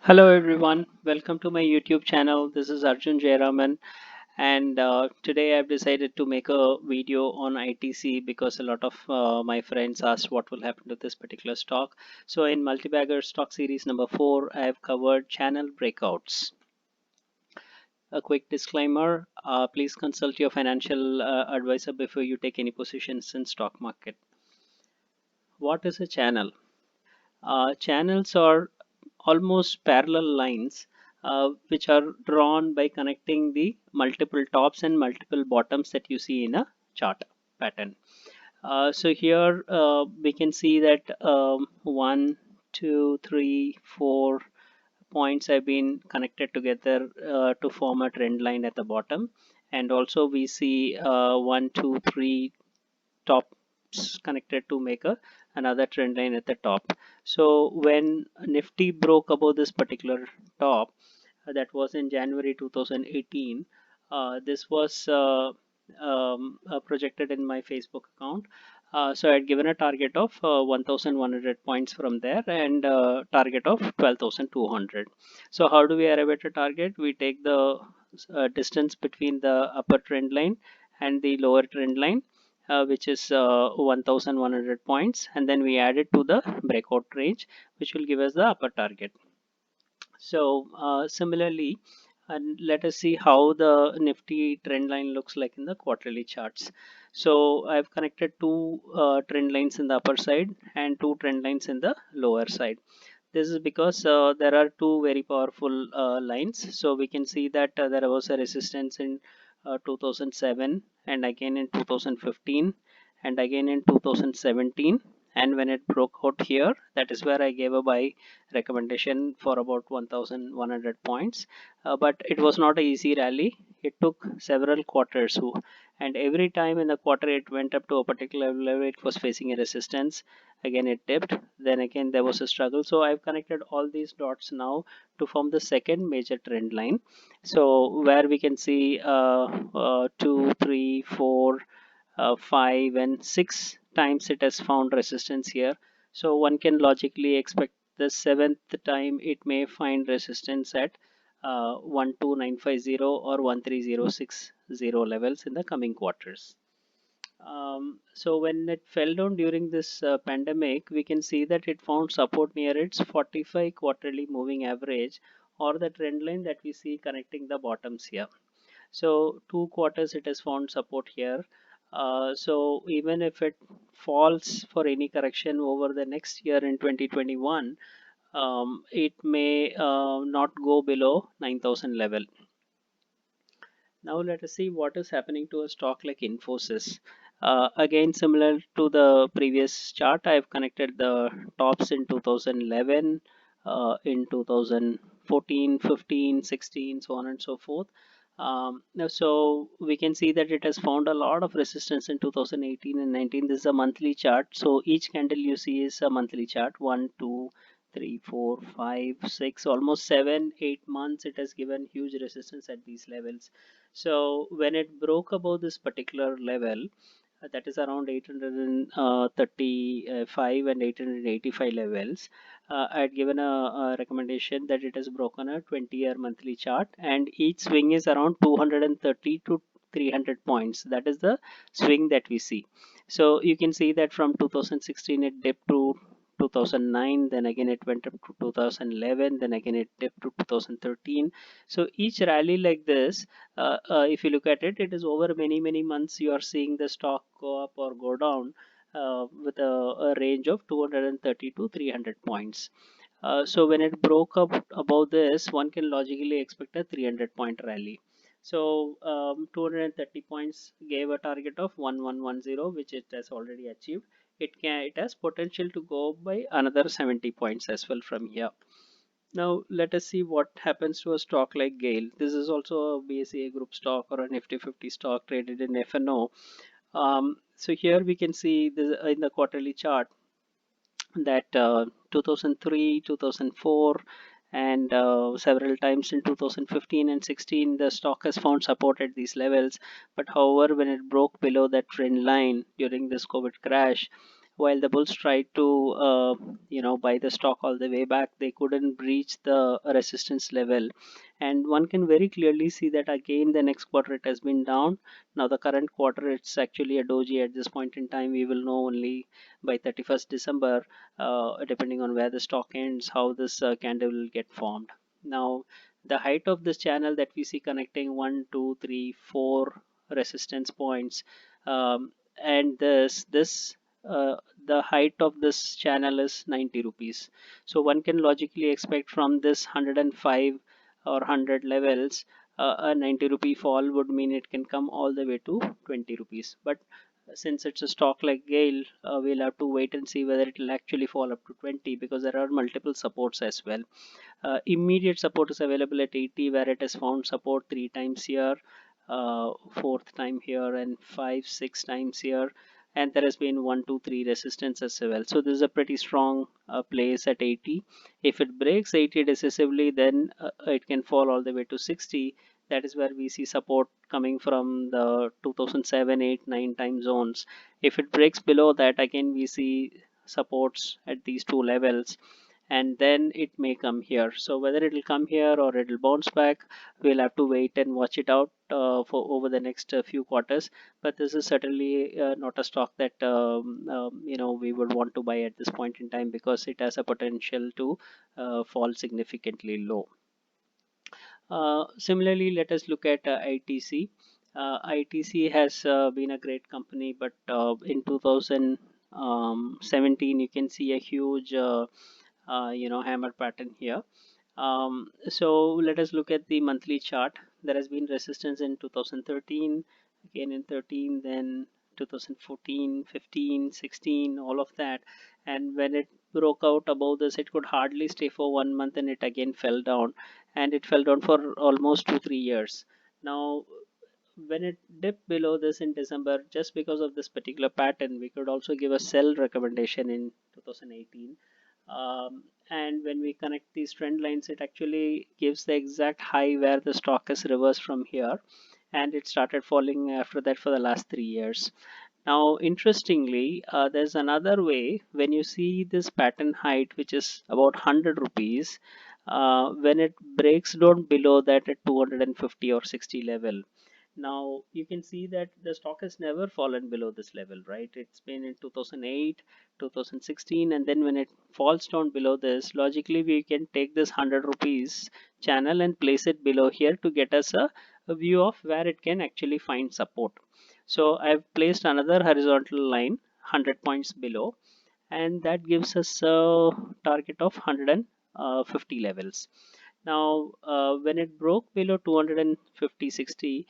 Hello everyone, welcome to my YouTube channel. This is Arjun Jayaraman, and today I've decided to make a video on ITC because a lot of my friends asked what will happen to this particular stock. So in Multibagger stock series number 4, I have covered channel breakouts. A quick disclaimer, please consult your financial advisor before you take any positions in stock market. What is a channel? Channels are almost parallel lines which are drawn by connecting the multiple tops and multiple bottoms that you see in a chart pattern. So here we can see that 1, 2, 3, 4 points have been connected together to form a trend line at the bottom, and also we see 1, 2, 3 tops connected to make another trend line at the top. So when Nifty broke above this particular top, that was in January 2018, this was projected in my Facebook account. So I had given a target of 1100 points from there and target of 12,200. So how do we arrive at a target? We take the distance between the upper trend line and the lower trend line, which is 1100 points, and then we add it to the breakout range, which will give us the upper target. So similarly, and let us see how the Nifty trend line looks like in the quarterly charts. So I've connected two trend lines in the upper side and two trend lines in the lower side. This is because there are two very powerful lines. So we can see that there was a resistance in 2007 and again in 2015 and again in 2017. And when it broke out here, that is where I gave a buy recommendation for about 1100 points. But it was not an easy rally. It took several quarters, and every time in the quarter it went up to a particular level, it was facing a resistance. Again it dipped, then again there was a struggle. So I've connected all these dots now to form the second major trend line. So where we can see 2, 3, 4, 5 and 6 times it has found resistance here. So one can logically expect the seventh time it may find resistance at 12950 or 13060 levels in the coming quarters. So when it fell down during this pandemic, we can see that it found support near its 45 quarterly moving average, or the trend line that we see connecting the bottoms here. So 2 quarters it has found support here. So even if it falls for any correction over the next year in 2021, it may not go below 9,000 level. Now let us see what is happening to a stock like Infosys. Again, similar to the previous chart, I have connected the tops in 2011, in 2014, 15, 16, so on and so forth. So we can see that it has found a lot of resistance in 2018 and 19. This is a monthly chart. So each candle you see is a monthly chart. 1, 2, 3, 4, 5, 6, almost 7, 8 months. It has given huge resistance at these levels. So when it broke above this particular level, that is around 835 and 885 levels, I had given a recommendation that it has broken a 20-year monthly chart, and each swing is around 230 to 300 points. That is the swing that we see. So you can see that from 2016 it dipped to 2009, then again it went up to 2011, then again it dipped to 2013. So each rally like this, if you look at it, it is over many months you are seeing the stock go up or go down with a range of 230 to 300 points. So when it broke up above this, one can logically expect a 300 point rally. So 230 points gave a target of 1110, which it has already achieved. It has potential to go up by another 70 points as well from here. Now let us see what happens to a stock like Gail. This is also a BSE group stock or a Nifty 50 stock traded in FNO. So here we can see this, in the quarterly chart, that 2003, 2004, and several times in 2015 and 16 the stock has found support at these levels. But however, when it broke below that trend line during this COVID crash, while the bulls tried to buy the stock all the way back, they couldn't breach the resistance level. And one can very clearly see that again the next quarter it has been down. Now the current quarter it's actually a doji at this point in time. We will know only by 31st December, depending on where the stock ends, how this candle will get formed. Now the height of this channel that we see connecting 1, 2, 3, 4 resistance points, and this the height of this channel is 90 rupees. So one can logically expect from this 105 or 100 levels, a 90 rupee fall would mean it can come all the way to 20 rupees. But since it's a stock like Gail, we'll have to wait and see whether it will actually fall up to 20, because there are multiple supports as well. Immediate support is available at 80, where it has found support 3 times here, fourth time here, and 5, 6 times here. And there has been 1, 2, 3 resistance as well. So this is a pretty strong place at 80. If it breaks 80 decisively, then it can fall all the way to 60. That is where we see support coming from the 2007, 8, 9 time zones. If it breaks below that, again we see supports at these two levels, and then it may come here. So whether it will come here or it will bounce back, we'll have to wait and watch it out for over the next few quarters. But this is certainly not a stock that we would want to buy at this point in time, because it has a potential to fall significantly low. Similarly, let us look at ITC. ITC has been a great company, but in 2017 you can see a huge hammer pattern here. So let us look at the monthly chart. There has been resistance in 2013, again in 13, then 2014, 15, 16, all of that. And when it broke out above this, it could hardly stay for 1 month, and it again fell down, and it fell down for almost 2, 3 years. Now when it dipped below this in December, just because of this particular pattern, we could also give a sell recommendation in 2018. And when we connect these trend lines, it actually gives the exact high where the stock is reversed from here, and it started falling after that for the last 3 years. Now interestingly, there's another way. When you see this pattern height, which is about 100 rupees, when it breaks down below that at 250 or 60 level, now you can see that the stock has never fallen below this level, right? It's been in 2008, 2016, and then when it falls down below this, logically we can take this 100 rupees channel and place it below here to get us a view of where it can actually find support. So I've placed another horizontal line 100 points below, and that gives us a target of 150 levels. Now, when it broke below 250.60,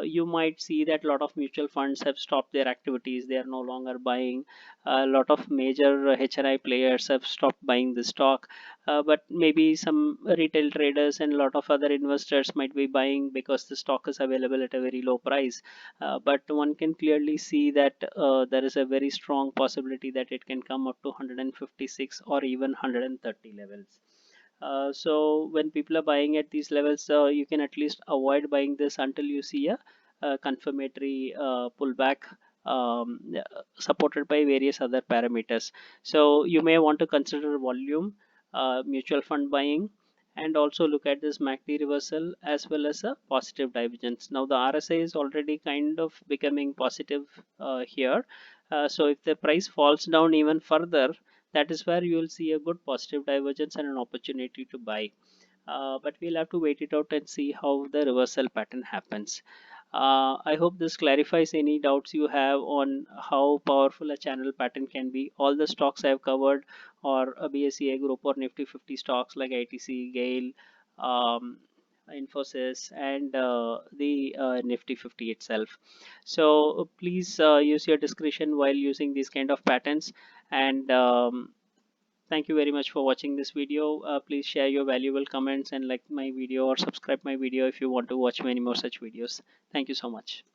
you might see that a lot of mutual funds have stopped their activities. They are no longer buying. A lot of major HNI players have stopped buying the stock, but maybe some retail traders and a lot of other investors might be buying because the stock is available at a very low price. But one can clearly see that there is a very strong possibility that it can come up to 156 or even 130 levels. So when people are buying at these levels, you can at least avoid buying this until you see a confirmatory pullback, supported by various other parameters. So you may want to consider volume, mutual fund buying, and also look at this MACD reversal as well as a positive divergence. Now the RSI is already kind of becoming positive here. So if the price falls down even further, that is where you will see a good positive divergence and an opportunity to buy. But we'll have to wait it out and see how the reversal pattern happens. I hope this clarifies any doubts you have on how powerful a channel pattern can be. All the stocks I have covered, or a BSE group or Nifty 50 stocks like ITC, Gail, Infosys, and the Nifty 50 itself. So please use your discretion while using these kind of patterns. And thank you very much for watching this video. Please share your valuable comments and like my video or subscribe my video if you want to watch many more such videos. Thank you so much.